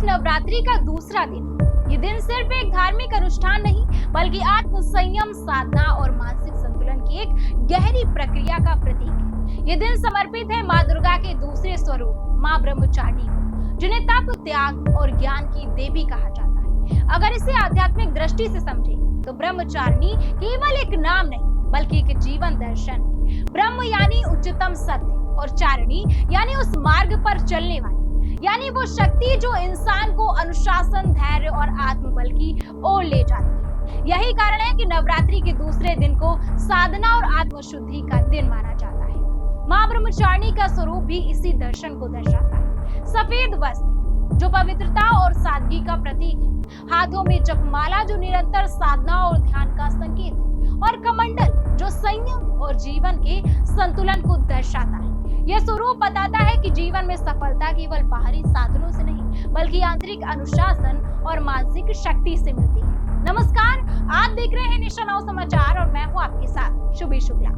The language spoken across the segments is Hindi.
नवरात्रि का दूसरा दिन। ये दिन सिर्फ एक धार्मिक अनुष्ठान नहीं, बल्कि आत्म संयम, साधना और मानसिक संतुलन की एक गहरी प्रक्रिया का प्रतीक है। ये दिन समर्पित है माँ दुर्गा के दूसरे स्वरूप माँ ब्रह्मचारिणी को, जिन्हें तप, त्याग और ज्ञान की देवी कहा जाता है। अगर इसे आध्यात्मिक दृष्टि से समझे तो ब्रह्मचारिणी केवल एक नाम नहीं, बल्कि एक जीवन दर्शन है। ब्रह्म यानी उच्चतम सत्य और चारिणी यानी उस मार्ग पर चलने वाली, यानी वो शक्ति जो इंसान को अनुशासन, धैर्य और आत्मबल की ओर ले जाती है। यही कारण है कि नवरात्रि के दूसरे दिन को साधना और आत्मशुद्धि का दिन माना जाता है। माँ ब्रह्मचारिणी का स्वरूप भी इसी दर्शन को दर्शाता है। सफेद वस्त्र जो पवित्रता और सादगी का प्रतीक है, हाथों में जपमाला जो निरंतर साधना और ध्यान का संकेत है, और कमंडल जो संयम और जीवन के संतुलन को दर्शाता है। यह स्वरूप बताता है कि जीवन में सफलता केवल बाहरी साधनों से नहीं, बल्कि आंतरिक अनुशासन और मानसिक शक्ति से मिलती है। नमस्कार, आप देख रहे हैं नेशन नाउ समाचार और मैं हूं आपके साथ शुभी शुक्ला।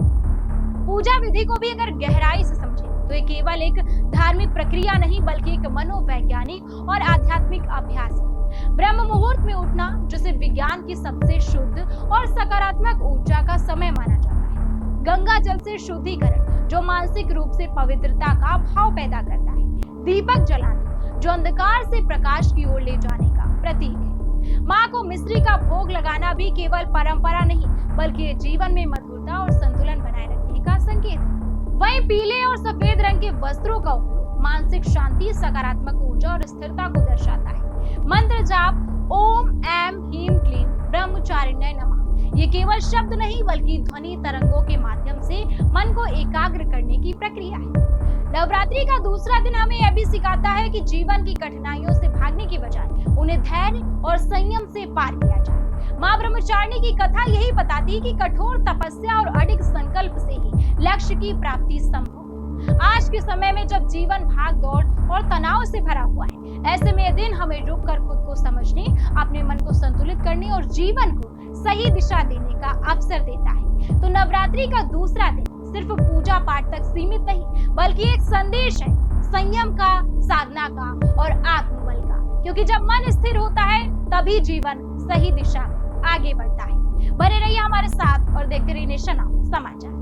पूजा विधि को भी अगर गहराई से समझे तो ये केवल एक धार्मिक प्रक्रिया नहीं, बल्कि एक मनोवैज्ञानिक और आध्यात्मिक अभ्यास है। ब्रह्म मुहूर्त में उठना, जिसे विज्ञान की सबसे शुद्ध और सकारात्मक ऊर्जा का समय माना जाता है। गंगा जल से शुद्धिकरण जो मानसिक रूप से पवित्रता का भाव पैदा करता है। दीपक जलाना जो अंधकार से प्रकाश की ओर ले जाने का प्रतीक है। माँ को मिश्री का भोग लगाना भी केवल परंपरा नहीं, बल्कि जीवन में मधुरता और संतुलन बनाए रखने का संकेत है। वहीं पीले और सफेद रंग के वस्त्रों का उपयोग मानसिक शांति, सकारात्मक ऊर्जा और स्थिरता को दर्शाता है। मंत्र जाप ओम ऐम ह्रीम क्लीम ब्रह्मचारिण्यै नमः ये केवल शब्द नहीं, बल्कि ध्वनि तरंगों के माध्यम से मन को एकाग्र करने की प्रक्रिया है। नवरात्रि का दूसरा दिन हमें यह भी सिखाता है कि जीवन की कठिनाइयों से भागने की बजाय उन्हें धैर्य और संयम से पार किया जाए। माँ ब्रह्मचारिणी की कथा यही बताती है कि कठोर तपस्या और अडिग संकल्प से ही लक्ष्य की प्राप्ति संभव। आज के समय में जब जीवन भाग दौड़ और तनाव से भरा हुआ है, ऐसे में यह दिन हमें रुककर खुद को समझने, अपने मन को संतुलित करने और जीवन को सही दिशा देने का अवसर देता है। तो नवरात्रि का दूसरा दिन सिर्फ पूजा पाठ तक सीमित नहीं, बल्कि एक संदेश है संयम का, साधना का और आत्मबल का, क्योंकि जब मन स्थिर होता है तभी जीवन सही दिशा आगे बढ़ता है। बने रहिए हमारे साथ और देखते रहिए नेशन नाउ समाचार।